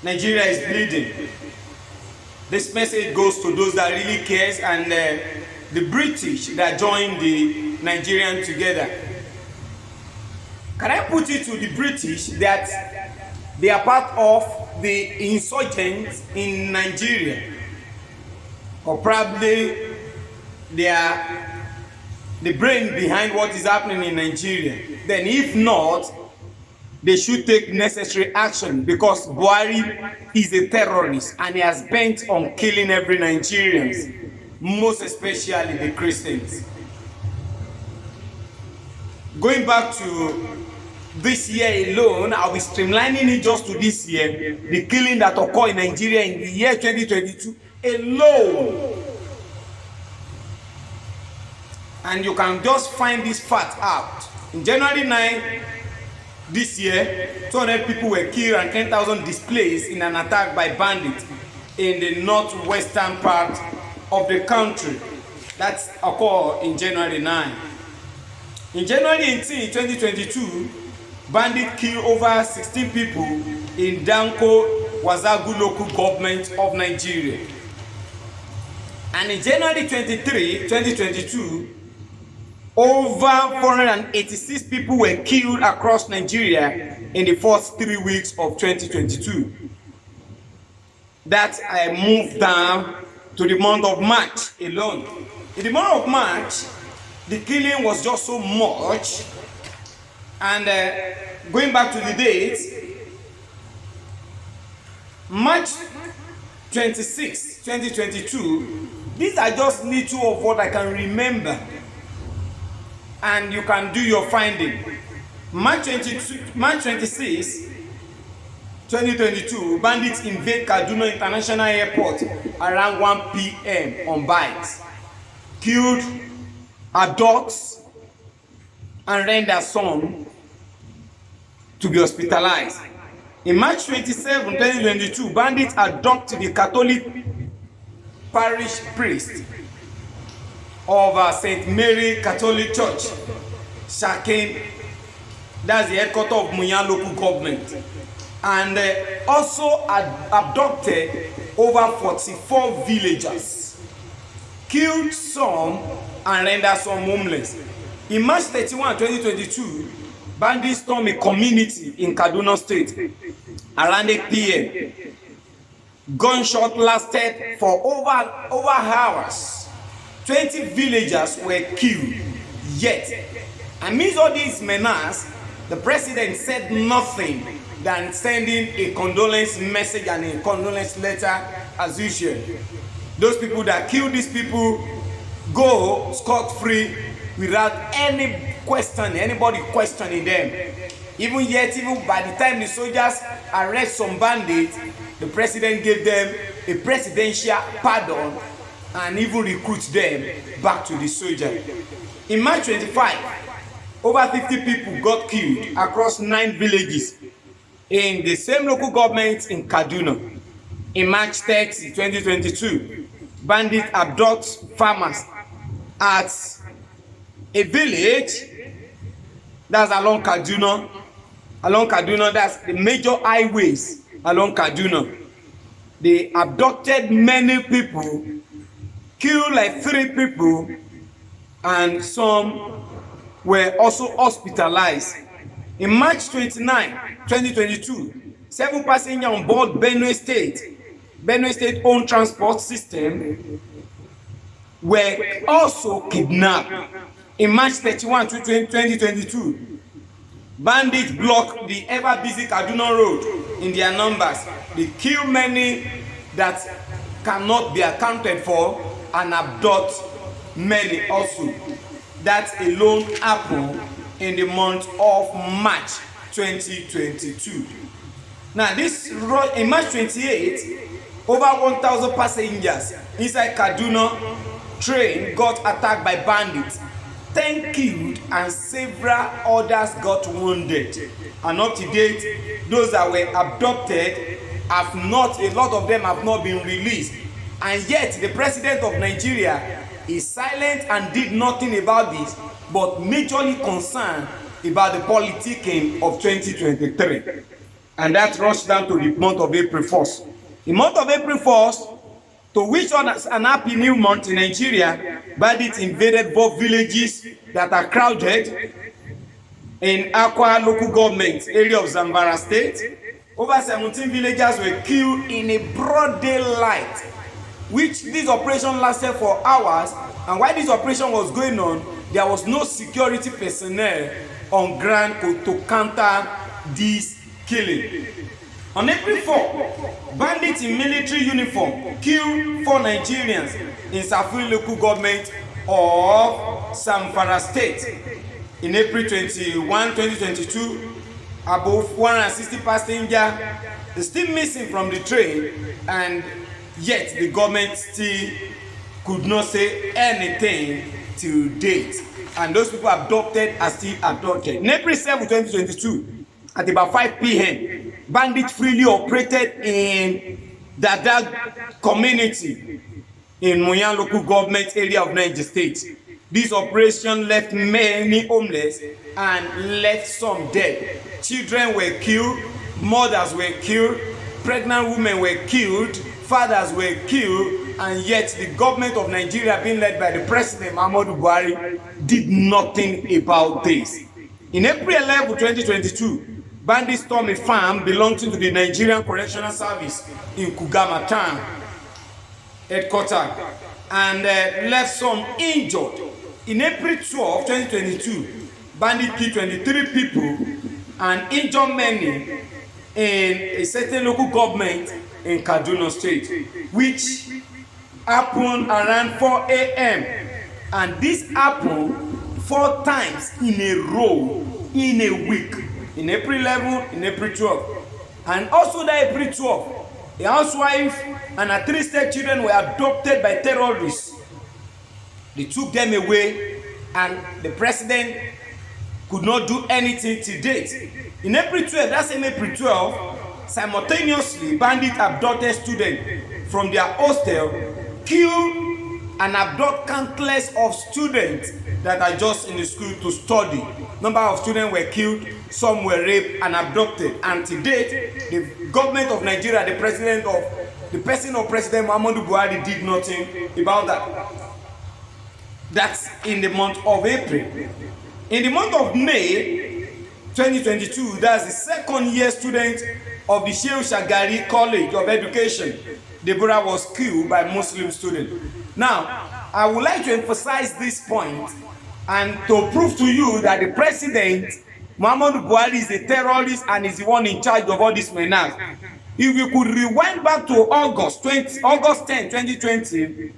Nigeria is bleeding. This message goes to those that really cares and the British that joined the Nigerian together. Can I put it to the British that they are part of the insurgents in Nigeria? Or probably they are the brain behind what is happening in Nigeria. Then if not, they should take necessary action because Buhari is a terrorist and he has bent on killing every Nigerian, most especially the Christians. Going back to this year alone, I'll be streamlining it just to this year, the killing that occurred in Nigeria in the year 2022 alone. And you can just find this fact out. In January 9 this year, 200 people were killed and 10,000 displaced in an attack by bandits in the northwestern part of the country. That occurred in January 9. In January 18, 2022, bandits killed over 16 people in Danko, Wazagu local government of Nigeria. And in January 23, 2022, over 486 people were killed across Nigeria in the first 3 weeks of 2022. That I moved down to the month of March alone. In the month of March, the killing was just so much. And going back to the dates, March 26, 2022, these are just little of what I can remember. And you can do your finding. March 26, 2022, bandits invade Kaduna International Airport around 1 p.m. on bikes, killed adults, and rendered some to be hospitalized. In March 27, 2022, bandits abducted the Catholic parish priest of St. Mary Catholic Church, Shakin, that's the headquarters of Munyan local government, and also abducted over 44 villagers, killed some and rendered some homeless. In March 31, 2022, bandits stormed a community in Kaduna State around 8 p.m. Gunshot lasted for over hours. 20 villagers were killed. Yet, amidst all these menace, the president said nothing than sending a condolence message and a condolence letter as usual. Those people that killed these people go scot-free without any question, anybody questioning them. Even by the time the soldiers arrest some bandits, the president gave them a presidential pardon and even recruit them back to the soldier. In March 25, over 50 people got killed across 9 villages in the same local government in Kaduna. In March 30, 2022, bandits abduct farmers at a village that's along Kaduna. That's the major highways along Kaduna. They abducted many people, killed like 3 people, and some were also hospitalized. In March 29, 2022, 7 passengers on board Benue State owned transport system were also kidnapped. In March 31, 2022, bandits blocked the ever-busy Kaduna road in their numbers. They killed many that cannot be accounted for and abduct many also. That alone happened in the month of March 2022. Now this road in March 28, over 1,000 passengers inside Kaduna train got attacked by bandits. 10 killed and several others got wounded. And up to date, those that were abducted a lot of them have not been released. And yet the president of Nigeria is silent and did nothing about this, but majorly concerned about the politicking of 2023. and that rushed down to the month of April 1st. The month of April 1st, to wish us an happy new month in Nigeria, bandits invaded both villages that are crowded in Akwa local government area of Zamfara state. Over 17 villagers were killed in a broad daylight, which this operation lasted for hours. And while this operation was going on, there was no security personnel on ground to counter this killing. On April 4, bandits in military uniform killed 4 Nigerians in Safuri local government of Zamfara state. In April 21, 2022, above 160 passengers are still missing from the train, and yet the government still could not say anything to date. And those people abducted are still abducted. In April 7, 2022, at about 5 p.m., bandits freely operated in Dada community in Moyan local government area of Niger State. This operation left many homeless and left some dead. Children were killed, mothers were killed, pregnant women were killed, fathers were killed, and yet the government of Nigeria, being led by the President Muhammadu Buhari, did nothing about this. In April 11, 2022, bandits stormed a farm belonging to the Nigerian Correctional Service in Kugama town headquarters and left some injured. In April 12, 2022, bandits killed 23 people and injured many in a certain local government in Kaduna State, which happened around 4 a.m. And this happened 4 times in a row in a week. In April 11, in April 12. And also that April 12, a housewife and her 3 stepchildren were adopted by terrorists. They took them away, and the president could not do anything to date. In April 12, that same April 12, simultaneously, bandits abducted students from their hostel, killed and abducted countless of students that are just in the school to study. Number of students were killed, some were raped and abducted. And to date, the government of Nigeria, the person of President Muhammadu Buhari did nothing about that. That's in the month of April. In the month of May 2022, that's the second year student of the Shehu Shagari College of Education, Deborah was killed by Muslim students. Now, I would like to emphasize this point and to prove to you that the president, Muhammadu Buhari, is a terrorist and is the one in charge of all this menace. If you could rewind back to August 10, 2020,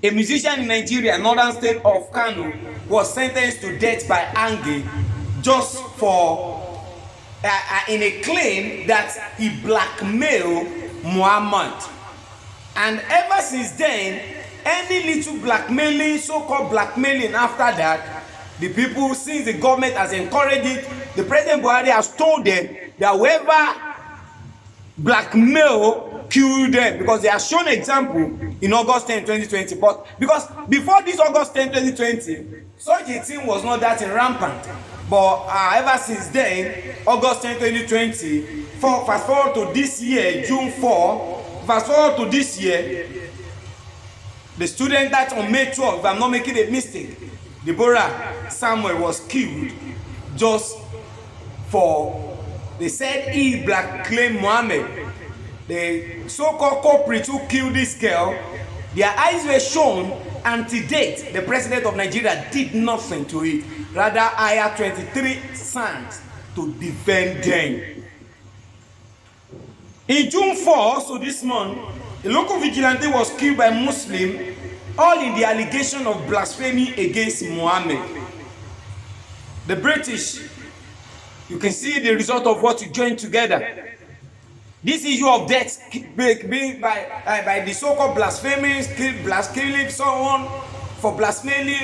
a musician in Nigeria, northern state of Kano, was sentenced to death by hanging just for in a claim that he blackmailed Muhammad. And ever since then, any little blackmailing, so-called blackmailing after that, the people, since the government has encouraged it, the President Buhari has told them that whoever blackmail, kill them, because they have shown example in August 10, 2020. But because before this August 10, 2020, such a thing was not that rampant. But ever since then, August 10, 2020, fast forward to this year, June 4, fast forward to this year, the student that on May 12, if I'm not making a mistake, Deborah Samuel was killed just for, they said he blackmailed Muhammad. The so-called culprits who killed this girl, their eyes were shown, and to date, the president of Nigeria did nothing to it. Rather, hired 23 sons to defend them. In June 4, so this month, a local vigilante was killed by Muslim, all in the allegation of blasphemy against Muhammad. The British, you can see the result of what you joined together. This issue of death being by the so-called blasphemy, killing someone for blasphemy,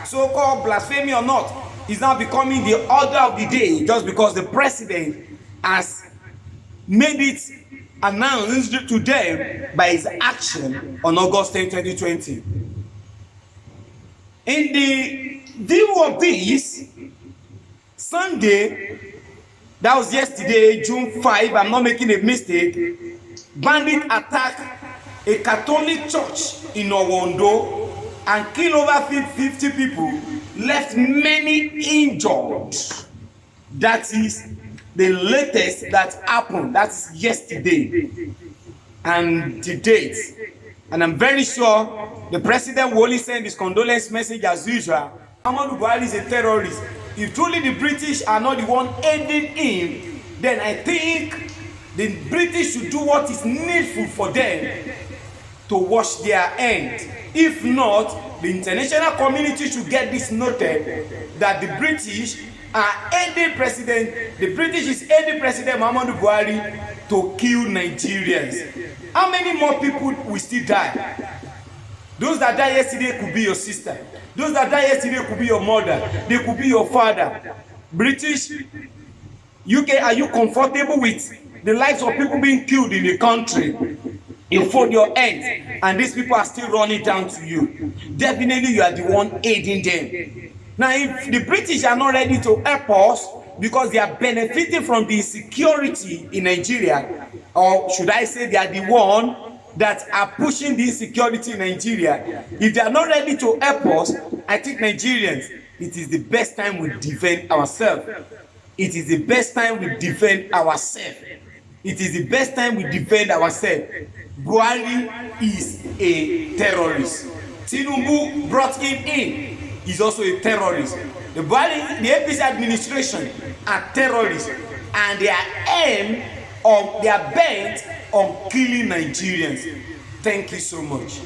so-called blasphemy or not, is now becoming the order of the day, just because the president has made it announced to them by his action on August 10, 2020. In the view of this, Sunday, That was yesterday, June 5. I'm not making a mistake. Bandit attacked a Catholic church in Owondo and killed over 50 people, left many injured. That is the latest that happened. That's yesterday and the date. And I'm very sure the president will only send his condolence message as usual. Muhammadu Buhari is a terrorist. If truly the British are not the one aiding him, then I think the British should do what is needful for them to wash their hands. If not, the international community should get this noted that the British are aiding the British is aiding President Muhammadu Buhari to kill Nigerians. How many more people will still die? Those that died yesterday could be your sister. Those that died yesterday could be your mother. They could be your father. British, UK, are you comfortable with the lives of people being killed in the country? You fold your hands and these people are still running down to you. Definitely you are the one aiding them. Now if the British are not ready to help us because they are benefiting from the insecurity in Nigeria, or should I say they are the one that are pushing the insecurity in Nigeria, if they are not ready to help us, I think Nigerians, it is the best time we defend ourselves. It is the best time we defend ourselves. It is the best time we defend ourselves. Buhari is a terrorist. Tinubu brought him in. He's also a terrorist. The APC administration are terrorists, and their aim of their bent on killing Nigerians. Thank you so much.